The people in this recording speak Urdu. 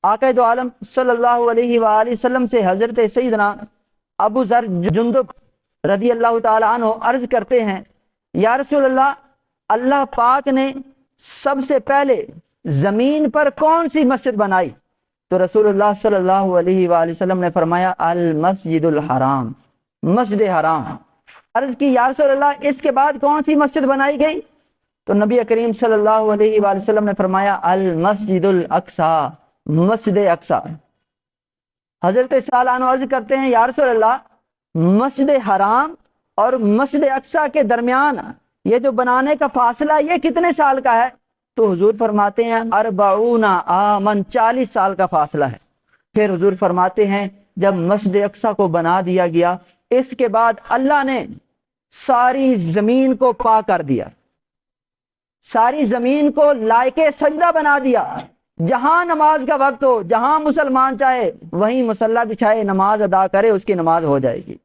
آقا دو عالم صلی اللہ علیہ وآلہ وسلم سے حضرت سیدنا ابو ذر جندب رضی اللہ تعالی عنہ عرض کرتے ہیں، یا رسول اللہ، اللہ پاک نے سب سے پہلے زمین پر کون سی مسجد بنائی؟ تو رسول اللہ صلی اللہ علیہ وآلہ وسلم نے فرمایا المسجد الحرام، مسجد حرام۔ عرض کی یا رسول اللہ، اس کے بعد کون سی مسجد بنائی گئی؟ تو نبی کریم صلی اللہ علیہ وآلہ وسلم نے فرمایا المسجد الاقصی، مسجد اقصی۔ حضرت سال عنہ عرض کرتے ہیں، یا رسول اللہ، مسجد حرام اور مسجد اقصی کے درمیان یہ جو بنانے کا فاصلہ یہ کتنے سال کا ہے؟ تو حضور فرماتے ہیں 40 عامن، 40 سال کا فاصلہ ہے۔ پھر حضور فرماتے ہیں جب مسجد اقصی کو بنا دیا گیا، اس کے بعد اللہ نے ساری زمین کو پاک کر دیا، ساری زمین کو لائق سجدہ بنا دیا۔ جہاں نماز کا وقت ہو، جہاں مسلمان چاہے وہیں مصلی بچھائے نماز ادا کرے، اس کی نماز ہو جائے گی۔